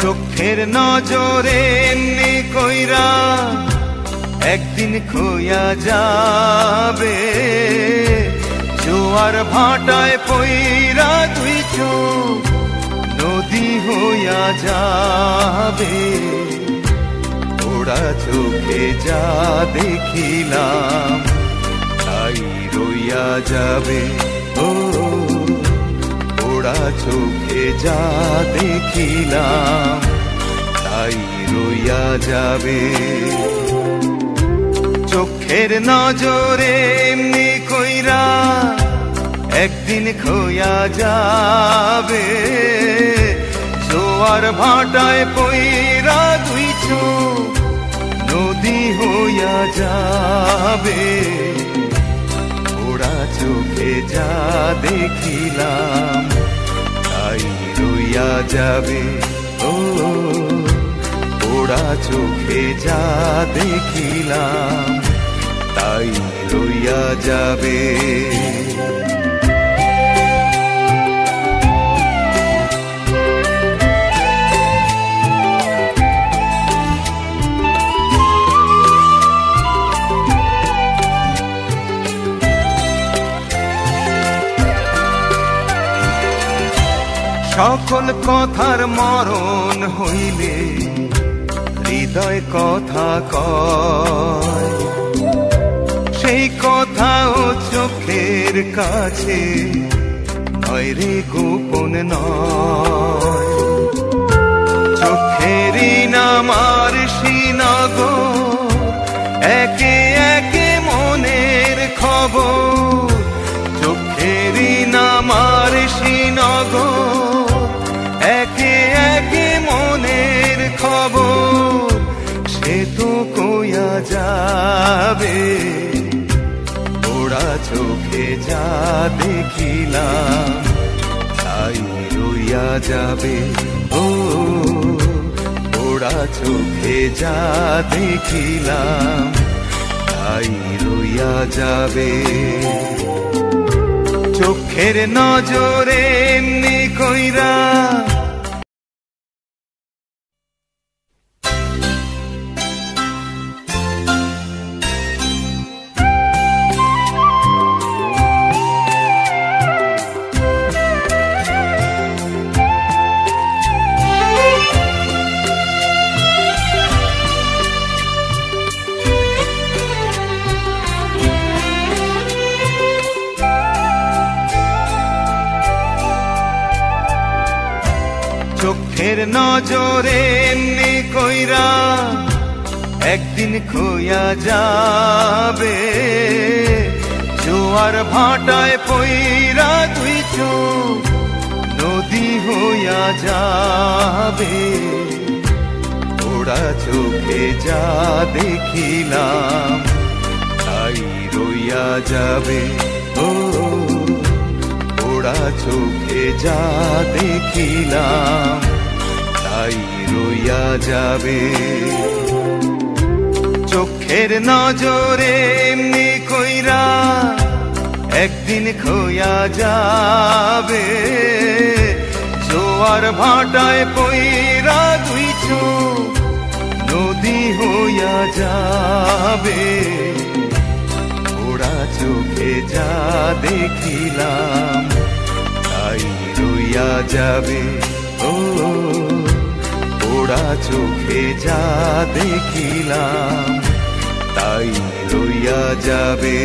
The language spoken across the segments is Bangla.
চোখের নজরে এমনি কইরা একদিন খোয়া যাবে, জোয়ার ভাটায় পইরা দুই চোখ নদী হইয়া যাবে। ওরা চোখে যা দেখিলাম তাই রইয়া যাবে। ও ওরা চোখে যা দেখিলাম তাই রইয়া যাবে। চোখের নজরে এমনি কইরা একদিন খোয়া যাবে, জোয়ার ভাটায় পইরা দুই চোখ নদী হইয়া যাবে। ওরা চোখে যা দেখিলাম তাই রইয়া যাবে। ও ওরা চোখে যা দেখিলাম তাই রইয়া যাবে। সকল কথার মরণ হইলে হৃদয় কথা কয়, সেই কথাও চোখের কাছে নয় রে, গোপন নয়। চোখেরই নামার শ্রীনগর, একে একে মনের খবর। চোখেরই নামার শ্রীনগর, একে একে মনের খবর। সে তো কইয়া যাবে, ওরা চোখে যা দেখিলাম তাই রইয়া যাবে। ও ওরা চোখে যা দেখিলাম তাই রইয়া যাবে। চোখের নজরে এমনি কইরা চোখের নজরে এমনি কইরা একদিন খোয়া যাবে, জোয়ার ভাটায় পইরা দুই চোখ নদী হইয়া যাবে। ওরা চোখে যা দেখিলাম তাই রইয়া যাবে। ও ওরা চোখে যা দেখিলাম তাই রইয়া যাবে। চোখের নজরে এমনি কইরা একদিন খোয়া যাবে, জোয়ার ভাটায় পইরা দুই চোখ নদী হইয়া যাবে। ওরা চোখে যা দেখিলাম তাই রইয়া যাবে। ও ওরা চোখে যা দেখিলাম তাই রইয়া যাবে।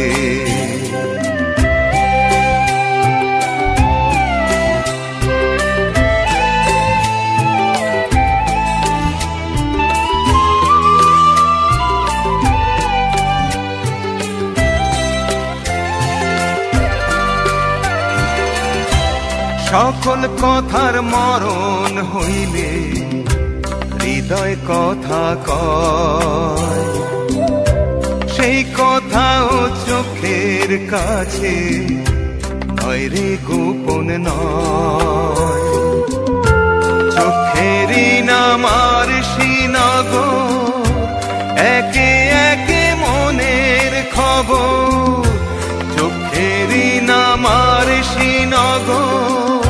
সকল কথার মরণ হইলে হৃদয় কথা কয়, সেই কথাও চোখের কাছে নয় রে, গোপন নয়। চোখেরই নামার শ্রীনগর, একে একে মনের খবর। চোখেরই নামার শ্রীনগর,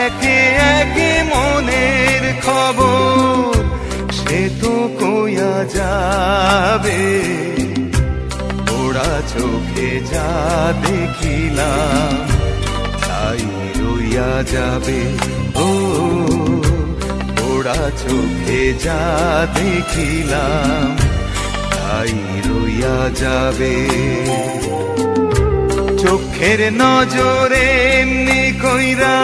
একে একে মনের খবর। যাবে, ওরা চোখে যা দেখিলাম তাই রইয়া যাবে। ও ওরা চোখে যা দেখিলাম তাই রইয়া যাবে। চোখের নজরে এমনি কইরা